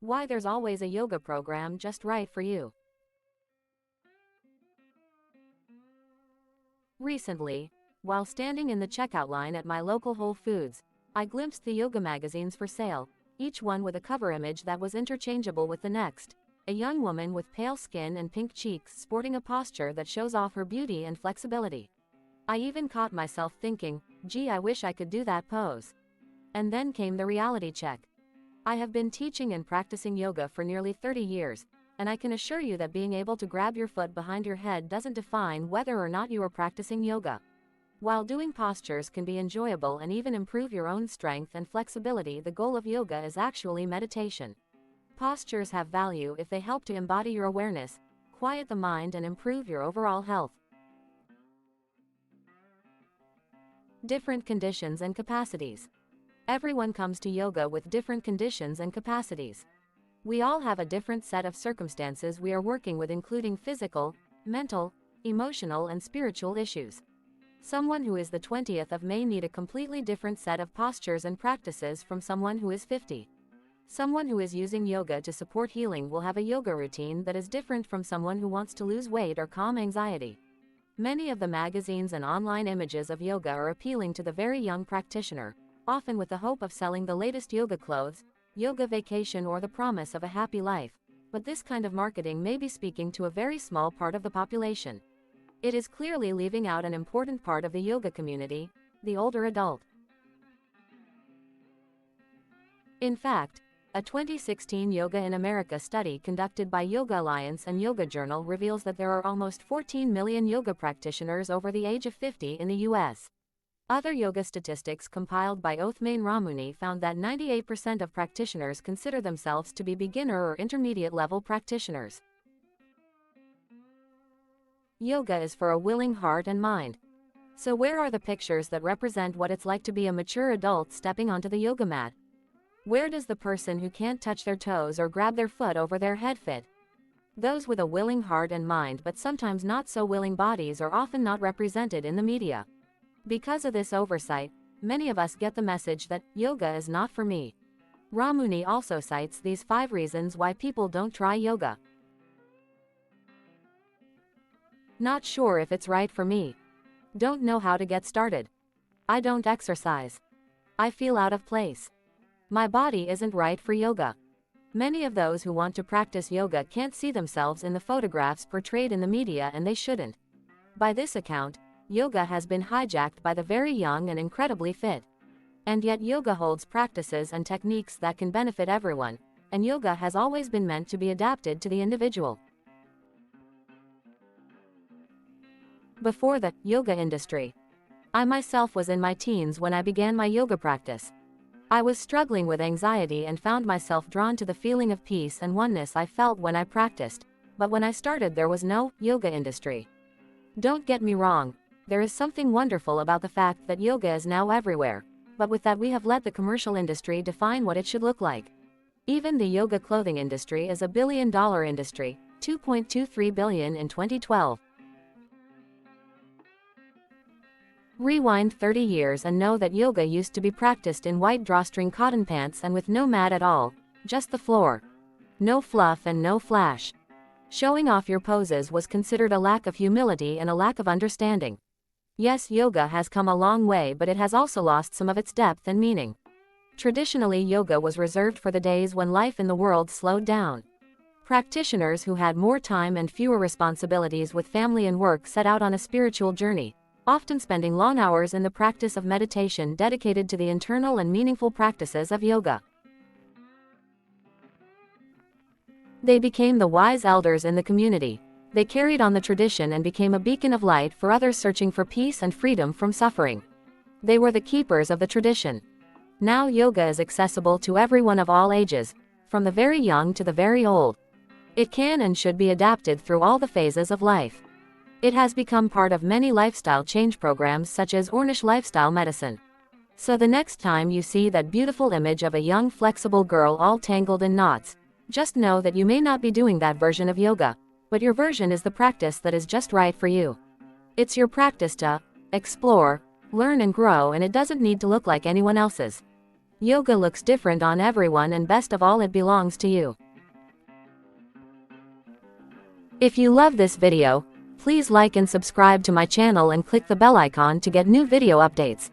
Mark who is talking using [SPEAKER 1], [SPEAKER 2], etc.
[SPEAKER 1] Why there's always a yoga program just right for you. Recently, while standing in the checkout line at my local Whole Foods, I glimpsed the yoga magazines for sale, each one with a cover image that was interchangeable with the next. A young woman with pale skin and pink cheeks sporting a posture that shows off her beauty and flexibility. I even caught myself thinking, gee, I wish I could do that pose. And then came the reality check. I have been teaching and practicing yoga for nearly 30 years, and I can assure you that being able to grab your foot behind your head doesn't define whether or not you are practicing yoga. While doing postures can be enjoyable and even improve your own strength and flexibility, the goal of yoga is actually meditation. Postures have value if they help to embody your awareness, quiet the mind, and improve your overall health. Different conditions and capacities. Everyone comes to yoga with different conditions and capacities. We all have a different set of circumstances we are working with, including physical, mental, emotional, and spiritual issues. Someone who is the 20th of May need a completely different set of postures and practices from someone who is 50. Someone who is using yoga to support healing will have a yoga routine that is different from someone who wants to lose weight or calm anxiety. Many of the magazines and online images of yoga are appealing to the very young practitioner, often with the hope of selling the latest yoga clothes, yoga vacation, or the promise of a happy life. But this kind of marketing may be speaking to a very small part of the population. It is clearly leaving out an important part of the yoga community, the older adult. In fact, a 2016 Yoga in America study conducted by Yoga Alliance and Yoga Journal reveals that there are almost 14 million yoga practitioners over the age of 50 in the U.S. Other yoga statistics compiled by Othmane Ramuni found that 98% of practitioners consider themselves to be beginner or intermediate level practitioners. Yoga is for a willing heart and mind. So where are the pictures that represent what it's like to be a mature adult stepping onto the yoga mat? Where does the person who can't touch their toes or grab their foot over their head fit? Those with a willing heart and mind but sometimes not so willing bodies are often not represented in the media. Because of this oversight, many of us get the message that yoga is not for me. Ramuni also cites these 5 reasons why people don't try yoga. Not sure if it's right for me. Don't know how to get started. I don't exercise. I feel out of place. My body isn't right for yoga. Many of those who want to practice yoga can't see themselves in the photographs portrayed in the media, and they shouldn't. By this account, yoga has been hijacked by the very young and incredibly fit. And yet yoga holds practices and techniques that can benefit everyone, and yoga has always been meant to be adapted to the individual. Before the yoga industry, I myself was in my teens when I began my yoga practice. I was struggling with anxiety and found myself drawn to the feeling of peace and oneness I felt when I practiced, but when I started there was no yoga industry. Don't get me wrong, there is something wonderful about the fact that yoga is now everywhere, but with that we have let the commercial industry define what it should look like. Even the yoga clothing industry is a billion-dollar industry, $2.23 billion in 2012. Rewind 30 years and know that yoga used to be practiced in white drawstring cotton pants and with no mat at all, just the floor. No fluff and no flash. Showing off your poses was considered a lack of humility and a lack of understanding. Yes, yoga has come a long way, but it has also lost some of its depth and meaning. Traditionally, yoga was reserved for the days when life in the world slowed down. Practitioners who had more time and fewer responsibilities with family and work set out on a spiritual journey, often spending long hours in the practice of meditation dedicated to the internal and meaningful practices of yoga. They became the wise elders in the community. They carried on the tradition and became a beacon of light for others searching for peace and freedom from suffering. They were the keepers of the tradition. Now yoga is accessible to everyone of all ages, from the very young to the very old. It can and should be adapted through all the phases of life. It has become part of many lifestyle change programs such as Ornish Lifestyle Medicine. So the next time you see that beautiful image of a young flexible girl all tangled in knots, just know that you may not be doing that version of yoga, but your version is the practice that is just right for you. It's your practice to explore, learn and grow, and it doesn't need to look like anyone else's. Yoga looks different on everyone, and best of all, it belongs to you. If you love this video, please like and subscribe to my channel and click the bell icon to get new video updates.